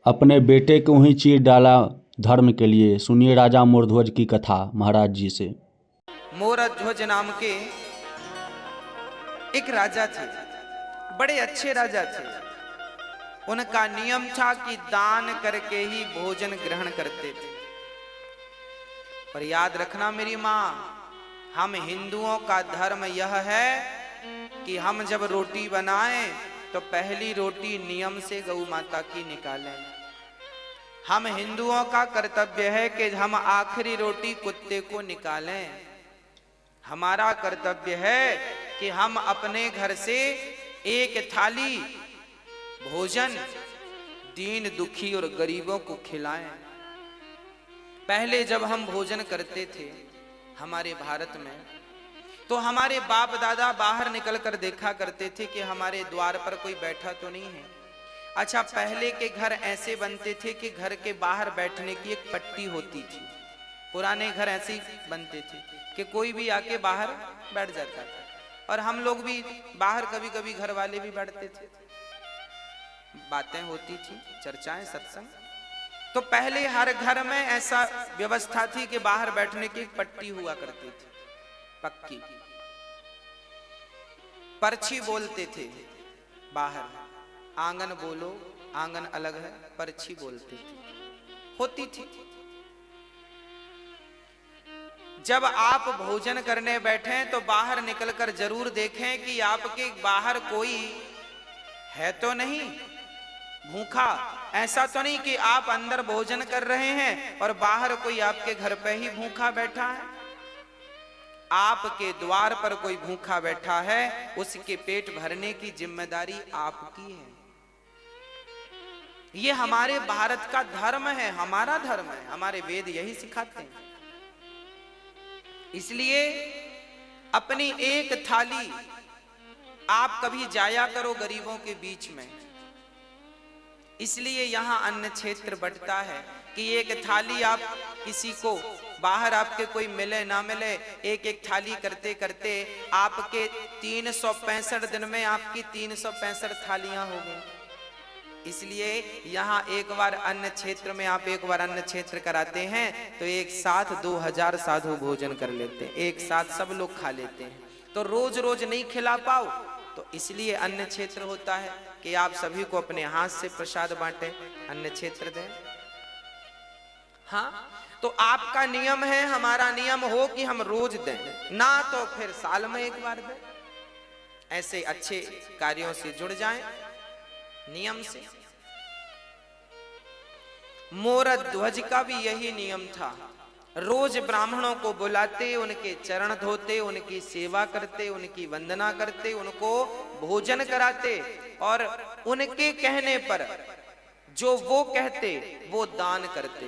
अपने बेटे को ही चीर डाला धर्म के लिए। सुनिए राजा मोरध्वज की कथा महाराज जी से। मोरध्वज नाम के एक राजा थे, बड़े अच्छे राजा थे। उनका नियम था कि दान करके ही भोजन ग्रहण करते थे। पर याद रखना मेरी माँ, हम हिंदुओं का धर्म यह है कि हम जब रोटी बनाएं तो पहली रोटी नियम से गौ माता की निकालें। हम हिंदुओं का कर्तव्य है कि हम आखिरी रोटी कुत्ते को निकालें। हमारा कर्तव्य है कि हम अपने घर से एक थाली भोजन दीन दुखी और गरीबों को खिलाएं। पहले जब हम भोजन करते थे हमारे भारत में, तो हमारे बाप दादा बाहर निकल कर देखा करते थे कि हमारे द्वार पर कोई बैठा तो नहीं है। अच्छा, पहले के घर ऐसे बनते थे कि घर के बाहर बैठने की एक पट्टी होती थी। पुराने घर ऐसे ही बनते थे कि कोई भी आके बाहर बैठ जाता था, और हम लोग भी बाहर कभी कभी घर वाले भी बैठते थे, बातें होती थी, चर्चाएं, सत्संग। तो पहले हर घर में ऐसा व्यवस्था थी कि बाहर बैठने की एक पट्टी हुआ करती थी, पक्की। पर्ची बोलते थे बाहर, आंगन बोलो, आंगन अलग है, पर्ची बोलते थे, होती थी। जब आप भोजन करने बैठे तो बाहर निकलकर जरूर देखें कि आपके बाहर कोई है तो नहीं भूखा। ऐसा तो नहीं कि आप अंदर भोजन कर रहे हैं और बाहर कोई आपके घर पे ही भूखा बैठा है। आपके द्वार पर कोई भूखा बैठा है, उसके पेट भरने की जिम्मेदारी आपकी है। ये हमारे भारत का धर्म है, हमारा धर्म है, हमारे वेद यही सिखाते हैं। इसलिए अपनी एक थाली आप कभी जाया करो गरीबों के बीच में। इसलिए यहां अन्न क्षेत्र बंटता है कि एक थाली आप किसी को बाहर आपके कोई मिले ना मिले, एक एक थाली करते करते आपके 365 दिन में आपकी 365 थालियां हो गई। इसलिए यहाँ एक बार अन्न क्षेत्र में आप एक बार अन्न क्षेत्र कराते हैं तो एक साथ 2000 साधु भोजन कर लेते हैं, एक साथ सब लोग खा लेते हैं। तो रोज रोज नहीं खिला पाओ, तो इसलिए अन्न क्षेत्र होता है कि आप सभी को अपने हाथ से प्रसाद बांटे, अन्न क्षेत्र दें। हाँ, तो आपका नियम है, हमारा नियम हो कि हम रोज दें, ना तो फिर साल में एक बार दें। ऐसे अच्छे कार्यों से जुड़ जाएं नियम से। मोरध्वज का भी यही नियम था। रोज ब्राह्मणों को बुलाते, उनके चरण धोते, उनकी सेवा करते, उनकी वंदना करते, उनको भोजन कराते, और उनके कहने पर जो वो कहते वो दान करते।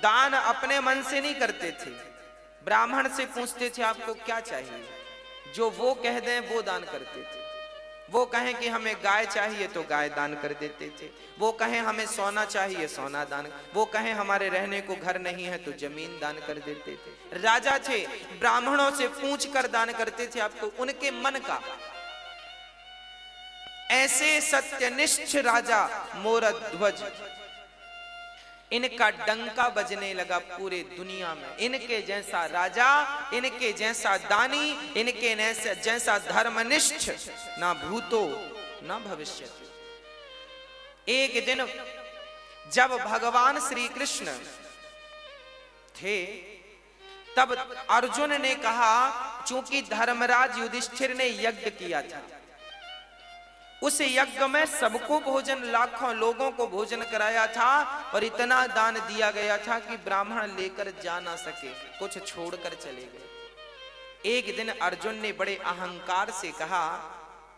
दान अपने मन से नहीं करते थे, ब्राह्मण से पूछते थे आपको क्या चाहिए, जो वो कह दें वो दान करते थे। वो कहें कि हमें गाय चाहिए तो गाय दान कर देते थे, वो कहें हमें सोना चाहिए सोना दान, वो कहें हमारे रहने को घर नहीं है तो जमीन दान कर देते थे। राजा थे, ब्राह्मणों से पूछ कर दान करते थे आपको उनके मन का। ऐसे सत्यनिष्ठ राजा मोरध्वज, इनका डंका बजने लगा पूरे दुनिया में। इनके जैसा राजा, इनके जैसा दानी, इनके जैसा धर्मनिष्ठ ना भूतो ना भविष्य। एक दिन जब भगवान श्री कृष्ण थे तब अर्जुन ने कहा, चूंकि धर्मराज युधिष्ठिर ने यज्ञ किया था, उस यज्ञ में सबको भोजन, लाखों लोगों को भोजन कराया था, और इतना दान दिया गया था कि ब्राह्मण लेकर जा ना सके, कुछ छोड़कर चले गए। एक दिन अर्जुन ने बड़े अहंकार से कहा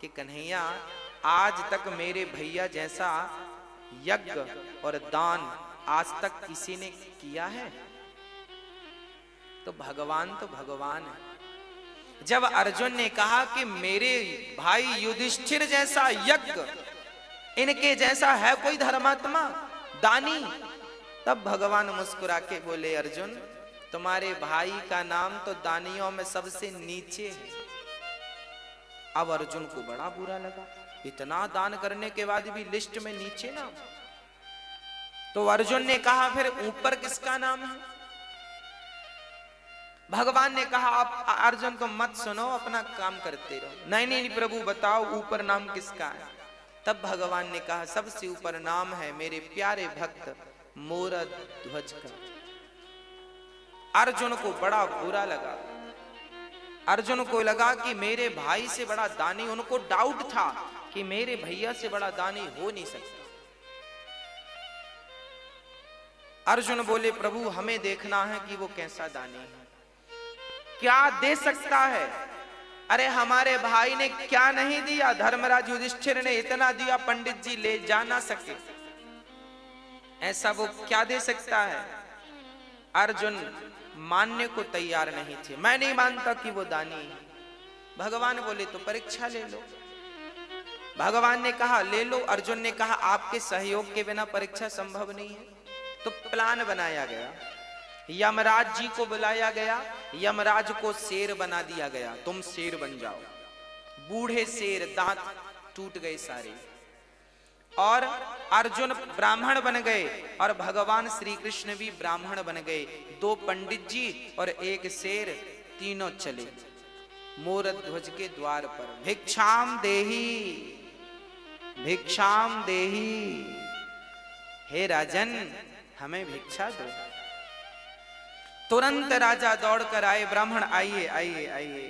कि कन्हैया, आज तक मेरे भैया जैसा यज्ञ और दान आज तक किसी ने किया है? तो भगवान है। जब अर्जुन ने कहा कि मेरे भाई युधिष्ठिर जैसा यज्ञ, इनके जैसा है कोई धर्मात्मा दानी, तब भगवान मुस्कुरा के बोले, अर्जुन तुम्हारे भाई का नाम तो दानियों में सबसे नीचे है। अब अर्जुन को बड़ा बुरा लगा, इतना दान करने के बाद भी लिस्ट में नीचे नाम। तो अर्जुन ने कहा फिर ऊपर किसका नाम है? भगवान ने कहा आप अर्जुन को मत सुनो, अपना काम करते रहो। नहीं नहीं प्रभु बताओ ऊपर नाम किसका है? तब भगवान ने कहा सबसे ऊपर नाम है मेरे प्यारे भक्त मोरध्वज का। अर्जुन को बड़ा बुरा लगा। अर्जुन को लगा कि मेरे भाई से बड़ा दानी, उनको डाउट था कि मेरे भैया से बड़ा दानी हो नहीं सकता। अर्जुन बोले प्रभु हमें देखना है कि वो कैसा दानी है, क्या दे सकता है। अरे हमारे भाई ने क्या नहीं दिया, धर्मराज युधिष्ठिर ने इतना दिया पंडित जी ले जा ना सके, ऐसा वो क्या दे सकता है। अर्जुन मानने को तैयार नहीं थे। मैं नहीं मानता कि वो दानी है। भगवान बोले तो परीक्षा ले लो। भगवान ने कहा ले लो। अर्जुन ने कहा आपके सहयोग के बिना परीक्षा संभव नहीं है। तो प्लान बनाया गया, यमराज जी को बुलाया गया, यमराज को शेर बना दिया गया, तुम शेर बन जाओ। बूढ़े शेर, दांत टूट गए सारे, और अर्जुन ब्राह्मण बन गए और भगवान श्री कृष्ण भी ब्राह्मण बन गए। दो पंडित जी और एक शेर, तीनों चले मोरध्वज के द्वार पर। भिक्षाम देही, भिक्षाम देही, हे राजन हमें भिक्षा दो। तुरंत राजा दौड़ कर आए, ब्राह्मण आइए आइए आइए,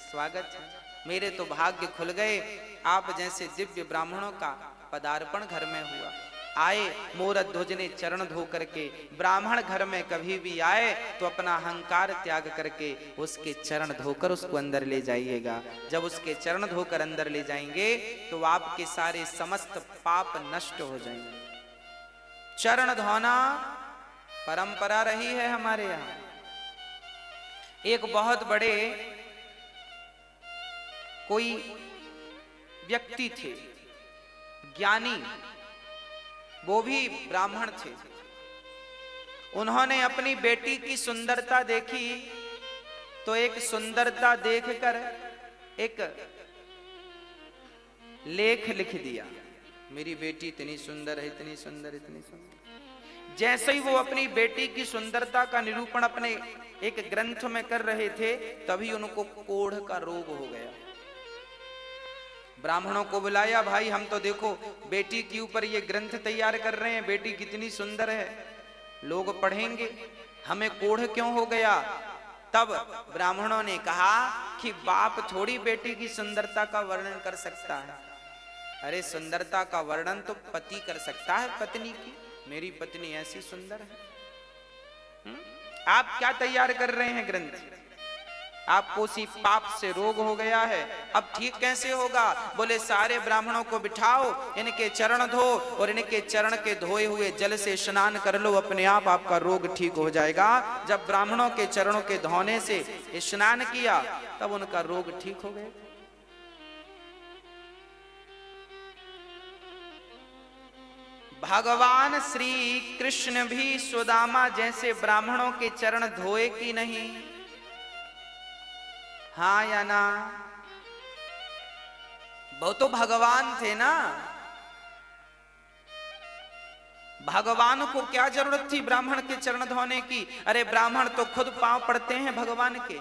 स्वागत है, मेरे तो भाग्य खुल गए, आप जैसे दिव्य ब्राह्मणों का पदार्पण घर में हुआ। आए, मोरध्वज ने चरण धो करके, ब्राह्मण घर में कभी भी आए तो अपना अहंकार त्याग करके उसके चरण धोकर उसको अंदर ले जाइएगा। जब उसके चरण धोकर अंदर ले जाएंगे तो आपके सारे समस्त पाप नष्ट हो जाएंगे। चरण धोना परंपरा रही है हमारे यहाँ। एक बहुत बड़े कोई व्यक्ति थे, ज्ञानी, वो भी ब्राह्मण थे। उन्होंने अपनी बेटी की सुंदरता देखी तो एक सुंदरता देखकर एक लेख लिख दिया, मेरी बेटी इतनी सुंदर है, इतनी सुंदर, इतनी सुंदर। जैसे ही वो अपनी बेटी की सुंदरता का निरूपण अपने एक ग्रंथ में कर रहे थे तभी उनको कोढ़ का रोग हो गया। ब्राह्मणों को बुलाया, भाई हम तो देखो बेटी के ऊपर ये ग्रंथ तैयार कर रहे हैं, बेटी कितनी सुंदर है, लोग पढ़ेंगे, हमें कोढ़ क्यों हो गया। तब ब्राह्मणों ने कहा कि बाप थोड़ी बेटी की सुंदरता का वर्णन कर सकता है, अरे सुंदरता का वर्णन तो पति कर सकता है पत्नी की, मेरी पत्नी ऐसी सुंदर है। आप क्या तैयार कर रहे हैं ग्रंथ, आपको उसी पाप से रोग हो गया है, अब ठीक कैसे होगा। बोले सारे ब्राह्मणों को बिठाओ, इनके चरण धो और इनके चरण के धोए हुए जल से स्नान कर लो, अपने आप आपका रोग ठीक हो जाएगा। जब ब्राह्मणों के चरणों के धोने से स्नान किया तब उनका रोग ठीक हो गया। भगवान श्री कृष्ण भी सुदामा जैसे ब्राह्मणों के चरण धोए कि नहीं, हाँ या ना। वो तो भगवान थे ना, भगवान को क्या जरूरत थी ब्राह्मण के चरण धोने की। अरे ब्राह्मण तो खुद पांव पड़ते हैं भगवान के,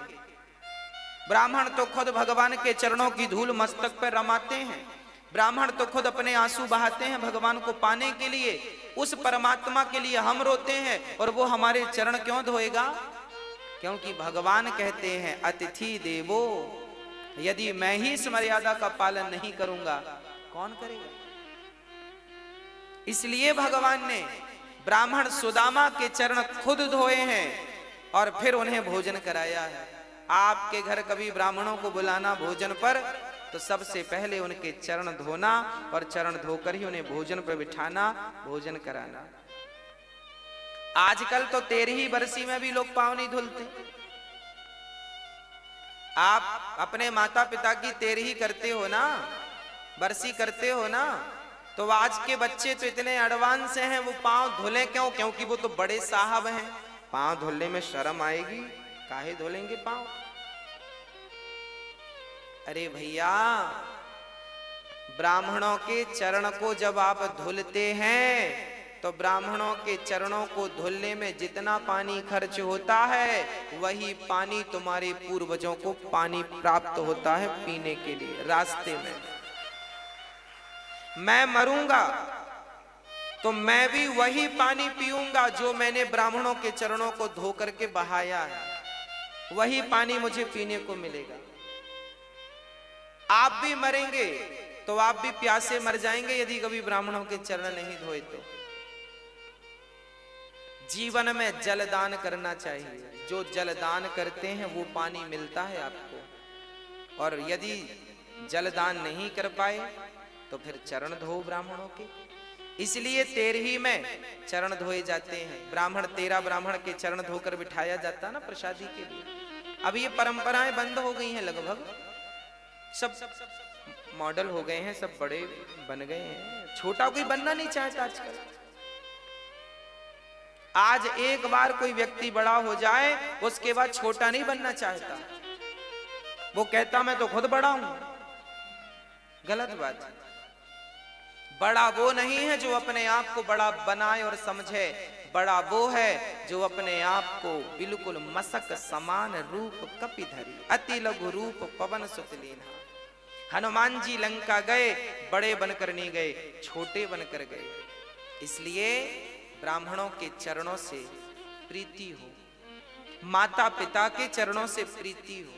ब्राह्मण तो खुद भगवान के चरणों की धूल मस्तक पर रमाते हैं, ब्राह्मण तो खुद अपने आंसू बहाते हैं भगवान को पाने के लिए। उस परमात्मा के लिए हम रोते हैं और वो हमारे चरण क्यों धोएगा। क्योंकि भगवान कहते हैं अतिथि देवो, यदि मैं ही इस मर्यादा का पालन नहीं करूंगा कौन करेगा। इसलिए भगवान ने ब्राह्मण सुदामा के चरण खुद धोए हैं और फिर उन्हें भोजन कराया है। आपके घर कभी ब्राह्मणों को बुलाना भोजन पर तो सबसे पहले उनके चरण धोना और चरण धोकर ही उन्हें भोजन पर बिठाना, भोजन कराना। आजकल तो 13ही बरसी में भी लोग पांव नहीं धुलते। आप अपने माता पिता की 13ही करते हो ना, बरसी करते हो ना, तो आज के बच्चे तो इतने एडवांस हैं, वो पांव धुले क्यों, क्योंकि वो तो बड़े साहब हैं, पांव धुलने में शर्म आएगी, काहे धुलेंगे पांव। अरे भैया, ब्राह्मणों के चरण को जब आप धुलते हैं तो ब्राह्मणों के चरणों को धुलने में जितना पानी खर्च होता है वही पानी तुम्हारे पूर्वजों को पानी प्राप्त होता है पीने के लिए रास्ते में। मैं मरूंगा तो मैं भी वही पानी पीऊंगा जो मैंने ब्राह्मणों के चरणों को धो करके बहाया है, वही पानी मुझे पीने को मिलेगा। आप भी मरेंगे तो आप भी प्यासे मर जाएंगे यदि कभी ब्राह्मणों के चरण नहीं धोए तो। जीवन में जलदान करना चाहिए, जो जलदान करते हैं वो पानी मिलता है आपको। और यदि जलदान नहीं कर पाए तो फिर चरण धो ब्राह्मणों के। इसलिए 13 में चरण धोए जाते हैं। ब्राह्मण 13 ब्राह्मण के चरण धोकर बिठाया जाता ना प्रसादी के लिए। अब ये परंपराएं बंद हो गई हैं, लगभग सब मॉडल हो गए हैं, सब बड़े बन गए हैं, छोटा कोई बनना नहीं चाहता आजकल। आज एक बार कोई व्यक्ति बड़ा हो जाए उसके बाद छोटा नहीं बनना चाहता, वो कहता मैं तो खुद बड़ा हूं। गलत बात है। बड़ा वो नहीं है जो अपने आप को बड़ा बनाए और समझे, बड़ा वो है जो अपने आप को बिल्कुल मसक समान रूप कपिधरी अति लघु रूप पवन सुत लीन्हा। हनुमान जी लंका गए, बड़े बनकर नहीं गए, छोटे बनकर गए। इसलिए ब्राह्मणों के चरणों से प्रीति हो, माता पिता के चरणों से प्रीति हो,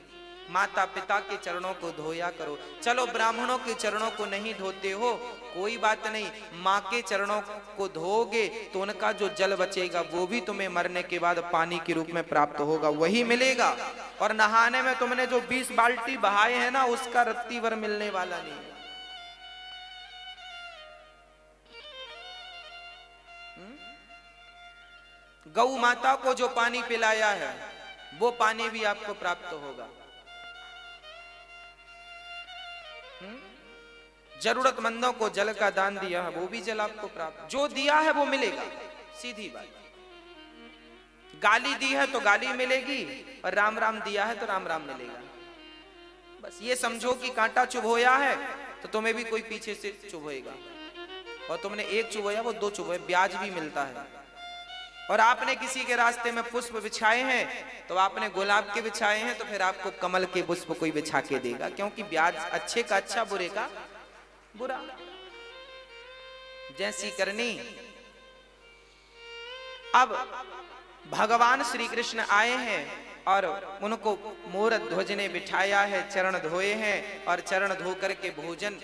माता पिता के चरणों को धोया करो। चलो ब्राह्मणों के चरणों को नहीं धोते हो कोई बात नहीं, माँ के चरणों को धोगे तो उनका जो जल बचेगा वो भी तुम्हें मरने के बाद पानी के रूप में प्राप्त होगा, वही मिलेगा। और नहाने में तुमने जो 20 बाल्टी बहाए हैं ना उसका रत्ती भर मिलने वाला नहीं है। गौ माता को जो पानी पिलाया है वो पानी भी आपको प्राप्त होगा। जरूरतमंदों को जल का दान दिया है वो भी जल आपको प्राप्त, जो दिया है वो मिलेगा, सीधी बात। गाली दी है तो गाली मिलेगी और राम राम दिया है तो राम राम मिलेगा। बस ये समझो कि कांटा चुभोया है तो तुम्हें भी कोई पीछे से चुभोएगा, और तुमने एक चुभोया वो 2 चुभोए, ब्याज भी मिलता है। और आपने किसी के रास्ते में पुष्प बिछाए हैं तो आपने गुलाब के बिछाए हैं तो फिर आपको कमल के पुष्प कोई बिछा के देगा, क्योंकि ब्याज अच्छे का अच्छा बुरे का बुरा। जैसी करनी। अब भगवान श्री कृष्ण आए हैं और उनको मोर ध्वज ने बिठाया है, चरण धोए हैं और चरण धो करके भोजन।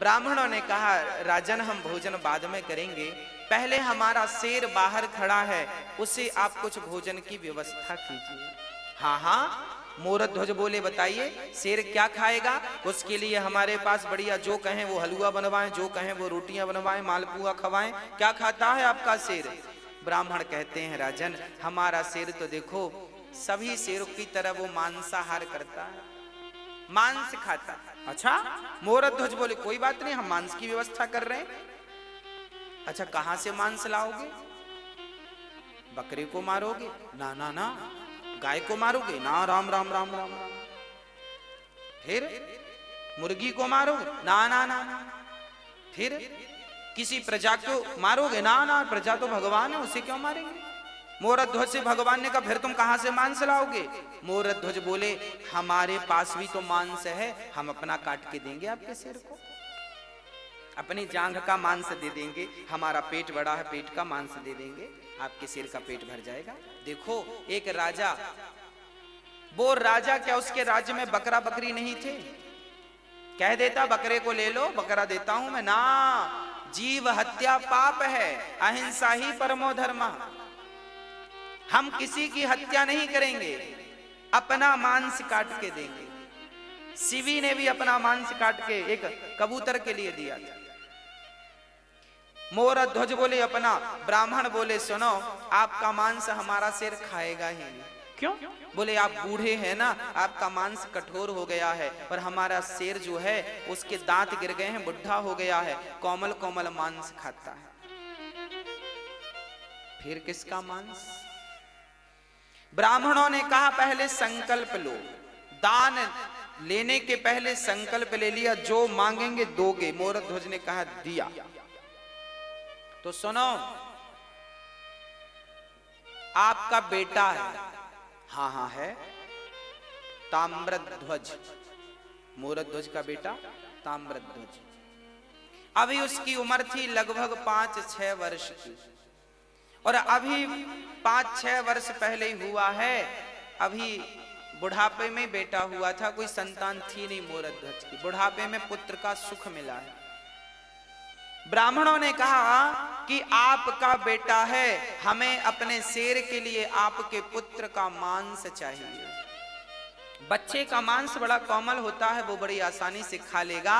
ब्राह्मणों ने कहा राजन हम भोजन बाद में करेंगे, पहले हमारा शेर बाहर खड़ा है उसे आप कुछ भोजन की व्यवस्था कीजिए। हाँ हाँ, मोरध्वज बोले बताइए शेर क्या खाएगा, उसके लिए हमारे पास बढ़िया जो कहें वो हलवा बनवाएं, जो कहें वो रोटियां बनवाएं, मालपुआ खवाएं। क्या खाता है आपका शेर? ब्राह्मण कहते हैं राजन हमारा शेर तो देखो सभी शेरों की तरह वो मांसाहार करता है, मांस खाता है। अच्छा, मोरध्वज बोले कोई बात नहीं हम मांस की व्यवस्था कर रहे हैं। अच्छा कहां से मांस लाओगे? बकरे को मारोगे? ना ना ना। गाय को मारोगे? ना। राम राम राम राम राम। फिर मुर्गी को मारोगे? ना ना ना ना। फिर किसी प्रजा को मारोगे? ना ना, प्रजा तो भगवान है उसे क्यों मारेंगे? मोरध्वज से भगवान ने कहा फिर तुम कहां से मांस लाओगे? मोरध्वज बोले हमारे पास भी तो मांस है, हम अपना काट के देंगे आपके सिर को, अपनी जांघ का मांस दे देंगे, हमारा पेट बड़ा है पेट का मांस दे देंगे, आपके सिर का पेट भर जाएगा। देखो एक राजा, वो राजा क्या उसके राज्य में बकरा बकरी नहीं थे? कह देता बकरे को ले लो, बकरा देता हूं मैं। ना, जीव हत्या पाप है, अहिंसा ही परमो धर्म। हम किसी की हत्या नहीं करेंगे, अपना मांस काट के देंगे। शिवी ने भी अपना मांस काट के एक कबूतर के लिए दिया था। मोरध्वज बोले अपना, ब्राह्मण बोले सुनो आपका मांस हमारा शेर खाएगा ही नहीं। क्यों? बोले आप बूढ़े हैं ना, आपका मांस कठोर हो गया है, और हमारा शेर जो है उसके दांत गिर गए हैं, बुढ़ा हो गया है, कोमल कोमल मांस खाता है। फिर किसका मांस? ब्राह्मणों ने कहा पहले संकल्प लो, दान लेने के पहले संकल्प ले लिया जो मांगेंगे दोगे। मोरध्वज ने कहा दिया। तो सुनो, आपका बेटा है। हाँ हाँ है, ताम्रध्वज, मोरध्वज का बेटा ताम्रध्वज। अभी उसकी उम्र थी लगभग 5-6 वर्ष की, और अभी 5-6 वर्ष पहले ही हुआ है। अभी बुढ़ापे में बेटा हुआ था, कोई संतान थी नहीं मोरध्वज की। बुढ़ापे में पुत्र का सुख मिला है। ब्राह्मणों ने कहा कि आपका बेटा है, हमें अपने शेर के लिए आपके पुत्र का मांस चाहिए। बच्चे का मांस बड़ा कोमल होता है, वो बड़ी आसानी से खा लेगा।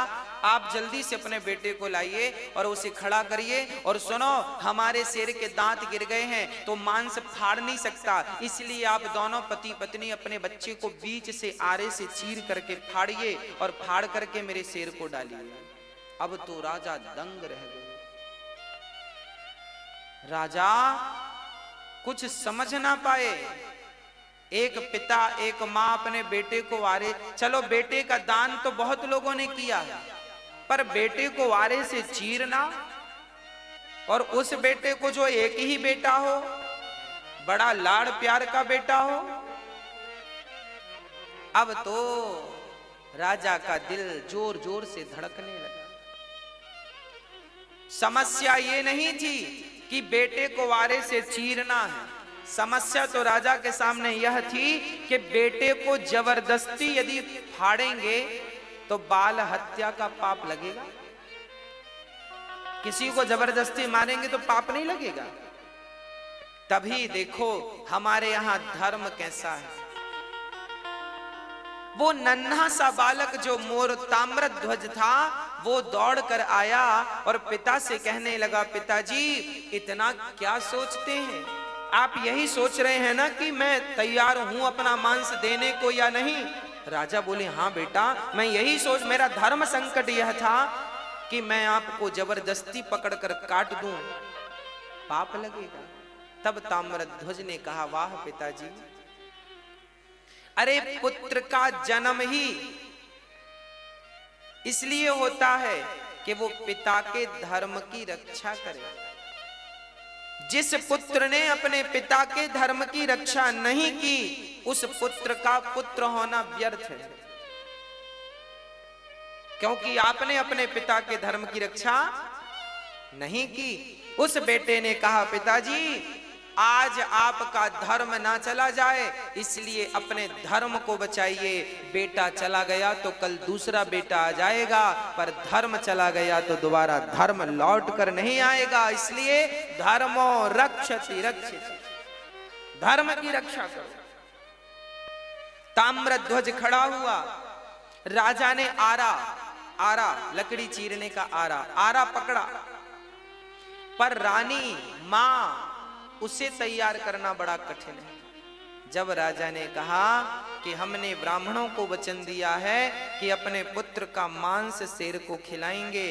आप जल्दी से अपने बेटे को लाइए और उसे खड़ा करिए। और सुनो, हमारे शेर के दांत गिर गए हैं तो मांस फाड़ नहीं सकता, इसलिए आप दोनों पति पत्नी अपने बच्चे को बीच से आरे से चीर करके फाड़िए और फाड़ करके मेरे शेर को डालिए। अब तो राजा दंग रह गए। राजा कुछ समझ ना पाए। एक पिता एक मां अपने बेटे को वारे, चलो बेटे का दान तो बहुत लोगों ने किया, पर बेटे को वारे से चीरना, और उस बेटे को जो एक ही बेटा हो, बड़ा लाड़ प्यार का बेटा हो। अब तो राजा का दिल जोर जोर से धड़कने लगा। समस्या ये नहीं थी कि बेटे को वारे से चीरना है, समस्या तो राजा के सामने यह थी कि बेटे को जबरदस्ती यदि फाड़ेंगे तो बाल हत्या का पाप लगेगा। किसी को जबरदस्ती मारेंगे तो पाप नहीं लगेगा। तभी देखो हमारे यहां धर्म कैसा है। वो नन्हा सा बालक जो मोर ताम्रध्वज था, वो दौड़ कर आया और पिता से कहने लगा, पिताजी इतना क्या सोचते हैं? आप यही सोच रहे हैं ना कि मैं तैयार हूं अपना मांस देने को या नहीं? राजा बोले, हाँ बेटा, मैं यही सोच, मेरा धर्म संकट यह था कि मैं आपको जबरदस्ती पकड़कर काट दूं, पाप लगेगा। तब ताम्रध्वज ने कहा, वाह पिताजी, अरे पुत्र का जन्म ही इसलिए होता है कि वो पिता के धर्म की रक्षा करे। जिस पुत्र ने अपने पिता के धर्म की रक्षा नहीं की, उस पुत्र का पुत्र होना व्यर्थ है, क्योंकि आपने अपने पिता के धर्म की रक्षा नहीं की। उस बेटे ने कहा, पिताजी आज आपका धर्म ना चला जाए, इसलिए अपने धर्म को बचाइए। बेटा चला गया तो कल दूसरा बेटा आ जाएगा, पर धर्म चला गया तो दोबारा धर्म लौट कर नहीं आएगा। इसलिए धर्मो रक्षति रक्षित, धर्म की रक्षा करो। ताम्रध्वज खड़ा हुआ। राजा ने आरा लकड़ी चीरने का आरा पकड़ा, पर रानी मां उसे तैयार करना बड़ा कठिन है। जब राजा ने कहा कि हमने ब्राह्मणों को वचन दिया है कि अपने पुत्र का मांस शेर को खिलाएंगे,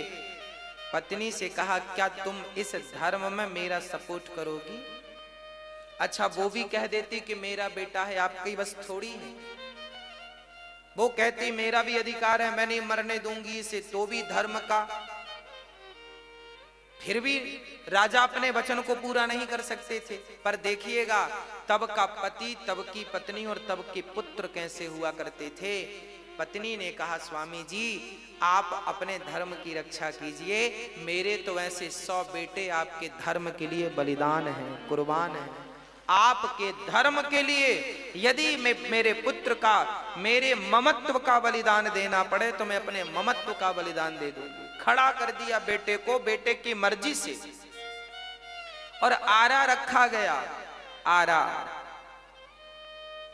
पत्नी से कहा, क्या तुम इस धर्म में मेरा सपोर्ट करोगी? अच्छा, वो भी कह देती कि मेरा बेटा है, आपकी बस थोड़ी है। वो कहती मेरा भी अधिकार है, मैं नहीं मरने दूंगी इसे, तो भी धर्म का। फिर भी राजा अपने वचन को पूरा नहीं कर सकते थे। पर देखिएगा, तब का पति, तब की पत्नी और तब के पुत्र कैसे हुआ करते थे। पत्नी ने कहा, स्वामी जी आप अपने धर्म की रक्षा कीजिए, मेरे तो ऐसे 100 बेटे आपके धर्म के लिए बलिदान हैं, कुर्बान हैं। आपके धर्म के लिए यदि मैं मेरे पुत्र का, मेरे ममत्व का बलिदान देना पड़े तो मैं अपने ममत्व का बलिदान दे दूंगी। खड़ा कर दिया बेटे को, बेटे की मर्जी से, और आरा रखा गया। आरा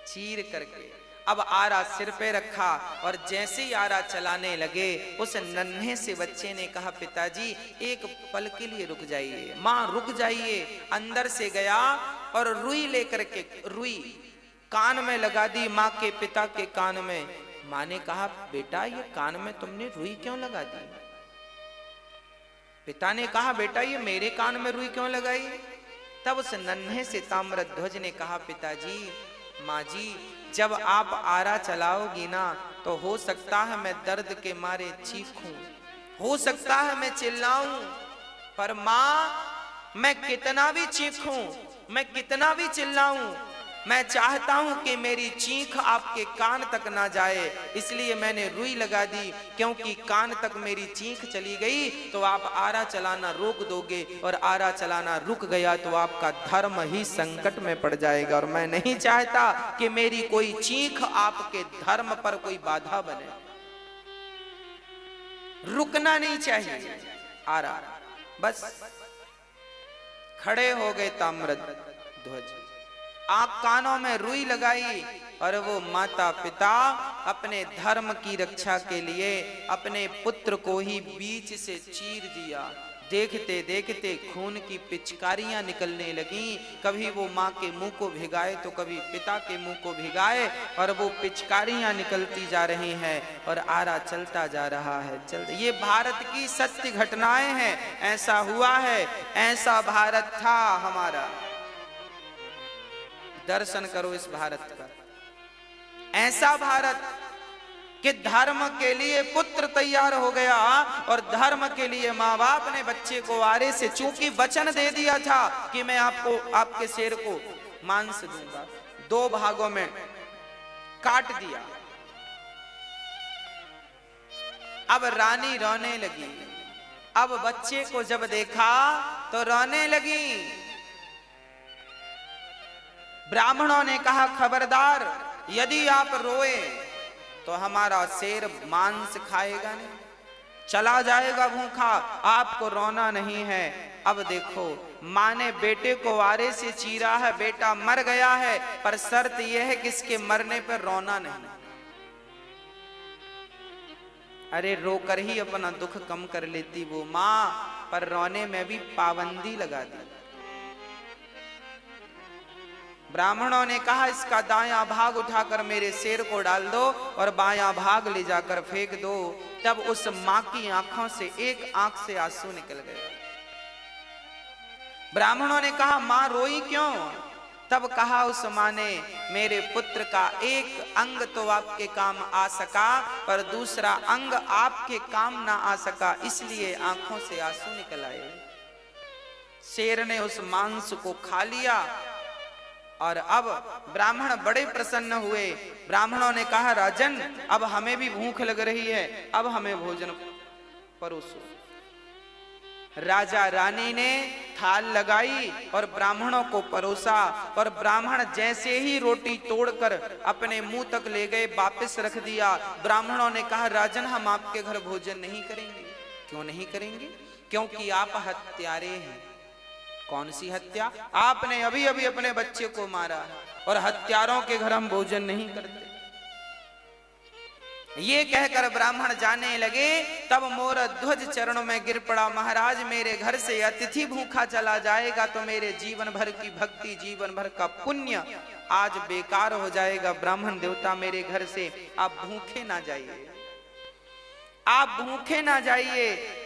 चीर करके अब आरा सिर पे रखा, और जैसे ही आरा चलाने लगे, उस नन्हे से बच्चे ने कहा, पिताजी एक पल के लिए रुक जाइए। मां रुक जाइए। अंदर से गया और रुई लेकर के, रुई कान में लगा दी मां के पिता के कान में। मां ने कहा, बेटा ये कान में तुमने रुई क्यों लगा दी? पिता ने कहा, बेटा ये मेरे कान में रुई क्यों लगाई? तब उस नन्हे से ताम्रध्वज ने कहा, पिताजी, माँ जी, जब आप आरा चलाओगी ना तो हो सकता है मैं दर्द के मारे चीखूं, हो सकता है मैं चिल्लाऊं, पर माँ मैं कितना भी चीखूं, मैं कितना भी चिल्लाऊं, मैं चाहता हूं कि मेरी चीख आपके कान तक ना जाए, इसलिए मैंने रुई लगा दी, क्योंकि कान तक मेरी चीख चली गई तो आप आरा चलाना रोक दोगे, और आरा चलाना रुक गया तो आपका धर्म ही संकट में पड़ जाएगा। और मैं नहीं चाहता कि मेरी कोई चीख आपके धर्म पर कोई बाधा बने, रुकना नहीं चाहिए आरा। बस खड़े हो गए ताम्रध्वज, आंख कानों में रुई लगाई, और वो माता पिता अपने धर्म की रक्षा के लिए अपने पुत्र को ही बीच से चीर दिया। देखते देखते खून की पिचकारियां निकलने लगीं, कभी वो माँ के मुंह को भिगाए तो कभी पिता के मुंह को भिगाए, और वो पिचकारियां निकलती जा रही हैं और आरा चलता जा रहा है। ये भारत की सत्य घटनाएं हैं, ऐसा हुआ है, ऐसा भारत था हमारा। दर्शन करो इस भारत का, ऐसा भारत कि धर्म के लिए पुत्र तैयार हो गया, और धर्म के लिए माँ बाप ने बच्चे को आरे से, चूंकि वचन दे दिया था कि मैं आपको, आपके शेर को मांस दूंगा, 2 भागों में काट दिया। अब रानी रोने लगी, अब बच्चे को जब देखा तो रोने लगी। ब्राह्मणों ने कहा खबरदार, यदि आप रोए तो हमारा शेर मांस खाएगा नहीं, चला जाएगा भूखा, आपको रोना नहीं है। अब देखो, माँ ने बेटे को आरे से चीरा है, बेटा मर गया है, पर शर्त यह है कि इसके मरने पर रोना नहीं। अरे रोकर ही अपना दुख कम कर लेती वो माँ, पर रोने में भी पाबंदी लगा दी। ब्राह्मणों ने कहा इसका दायां भाग उठाकर मेरे शेर को डाल दो और बायां भाग ले जाकर फेंक दो। तब उस मां की आंखों से एक आंख से आंसू निकल गए। ब्राह्मणों ने कहा मां रोई क्यों? तब कहा उस मां ने, मेरे पुत्र का एक अंग तो आपके काम आ सका, पर दूसरा अंग आपके काम ना आ सका, इसलिए आंखों से आंसू निकल आए। शेर ने उस मांस को खा लिया और अब ब्राह्मण बड़े प्रसन्न हुए। ब्राह्मणों ने कहा राजन, अब हमें भी भूख लग रही है, अब हमें भोजन परोसो। राजा रानी ने थाल लगाई और ब्राह्मणों को परोसा, और ब्राह्मण जैसे ही रोटी तोड़कर अपने मुंह तक ले गए, वापस रख दिया। ब्राह्मणों ने कहा राजन, हम आपके घर भोजन नहीं करेंगे। क्यों नहीं करेंगे? क्योंकि आप हत्यारे हैं। कौन सी हत्या? आपने अभी अभी अपने बच्चे को मारा, और हत्यारों के घर हम भोजन नहीं करते। ये कहकर ब्राह्मण जाने लगे, तब मोरध्वज चरणों में गिर पड़ा। महाराज, मेरे घर से अतिथि भूखा चला जाएगा तो मेरे जीवन भर की भक्ति, जीवन भर का पुण्य आज बेकार हो जाएगा। ब्राह्मण देवता, मेरे घर से आप भूखे ना जाइए, आप भूखे ना जाइए।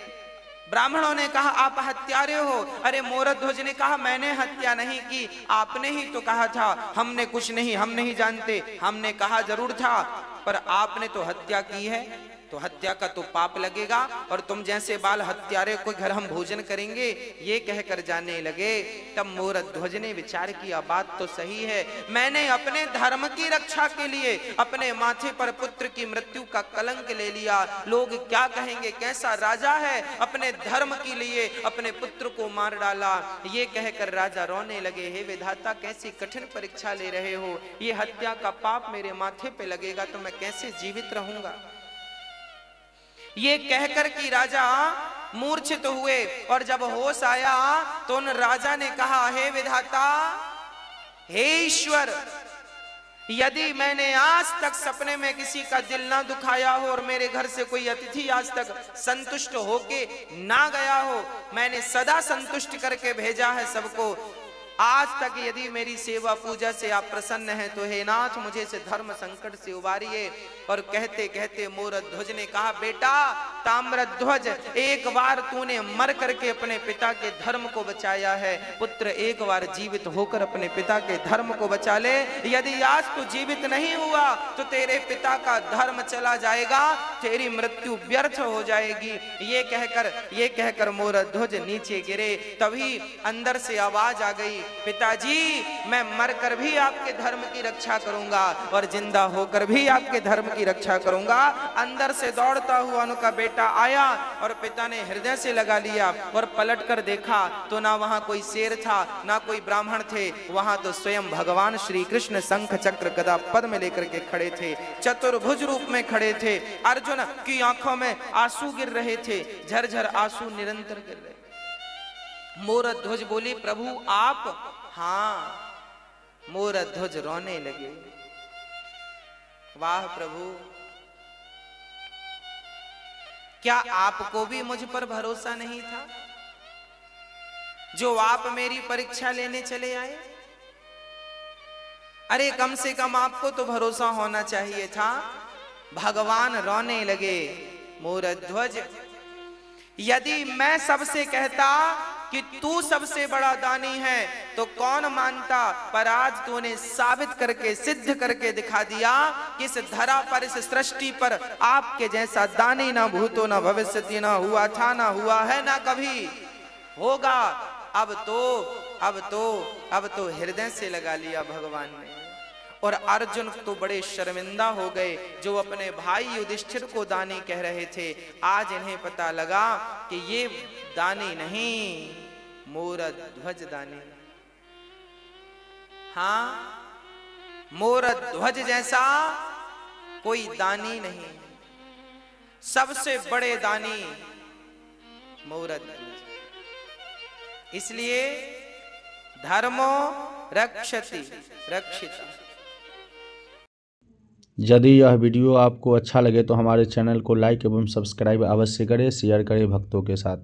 ब्राह्मणों ने कहा आप हत्यारे हो। अरे मोरध्वज ने कहा मैंने हत्या नहीं की, आपने ही तो कहा था। हमने कुछ नहीं, हम नहीं जानते। हमने कहा जरूर था, पर आपने तो हत्या की है, तो हत्या का तो पाप लगेगा, और तुम जैसे बाल हत्यारे को घर हम भोजन करेंगे, ये कहकर जाने लगे। तब मोरध्वज ने विचार किया, बात तो सही है, मैंने अपने धर्म की रक्षा के लिए अपने माथे पर पुत्र की मृत्यु का कलंक ले लिया। लोग क्या कहेंगे, कैसा राजा है, अपने धर्म के लिए अपने पुत्र को मार डाला। ये कहकर राजा रोने लगे, हे विधाता, कैसी कठिन परीक्षा ले रहे हो, ये हत्या का पाप मेरे माथे पे लगेगा तो मैं कैसे जीवित रहूंगा। ये कहकर कि राजा मूर्छित हुए, और जब होश आया तो उन राजा ने कहा, हे विधाता, हे ईश्वर, यदि मैंने आज तक सपने में किसी का दिल ना दुखाया हो और मेरे घर से कोई अतिथि आज तक संतुष्ट होके ना गया हो, मैंने सदा संतुष्ट करके भेजा है सबको, आज तक यदि मेरी सेवा पूजा से आप प्रसन्न हैं तो हे नाथ मुझे इस धर्म संकट से उबारिए। और कहते कहते मोरध्वज ने कहा, बेटा ताम्रध्वज, एक बार तूने मर करके अपने पिता के धर्म को बचाया है, पुत्र एक बार जीवित होकर अपने पिता के धर्म को बचा ले। यदि आज तू जीवित नहीं हुआ तो तेरे पिता का धर्म चला जाएगा, तेरी मृत्यु व्यर्थ हो जाएगी। ये कहकर मोरध्वज नीचे गिरे। तभी अंदर से आवाज आ गई, पिताजी मैं मरकर भी आपके धर्म की रक्षा करूंगा और जिंदा होकर भी आपके धर्म की रक्षा करूंगा। अंदर से दौड़ता हुआ उनका बेटा आया और पिता ने हृदय से लगा लिया और पलट कर देखा तो ना वहां कोई शेर था ना कोई ब्राह्मण थे, वहां तो स्वयं भगवान श्री कृष्ण शंख चक्र गदा पद्म लेकर के खड़े थे, चतुर्भुज रूप में खड़े थे। अर्जुन की आंखों में आंसू गिर रहे थे, झरझर आंसू निरंतर गिर रहे। मोरध्वज बोले, प्रभु आप? हाँ। मोरध्वज रोने लगे, वाह प्रभु, क्या आपको भी मुझ पर भरोसा नहीं था जो आप मेरी परीक्षा लेने चले आए? अरे कम से कम आपको तो भरोसा होना चाहिए था। भगवान रोने लगे, मोरध्वज यदि मैं सबसे कहता कि तू सबसे बड़ा दानी है तो कौन मानता, पर आज तूने साबित करके सिद्ध करके दिखा दिया कि इस धरा पर, इस सृष्टि पर आपके जैसा दानी ना भूतो ना भविष्यति, ना हुआ था ना हुआ है ना कभी होगा। अब तो हृदय से लगा लिया भगवान ने। और अर्जुन तो बड़े शर्मिंदा हो गए जो अपने भाई युधिष्ठिर को दानी कह रहे थे। आज इन्हें पता लगा कि ये दानी नहीं, मोरध्वज दानी। हाँ, मोरध्वज जैसा कोई दानी नहीं, सबसे बड़े दानी मोरध्वज। इसलिए धर्मो रक्षति रक्षिता। यदि यह वीडियो आपको अच्छा लगे तो हमारे चैनल को लाइक एवं सब्सक्राइब अवश्य करें, शेयर करें भक्तों के साथ।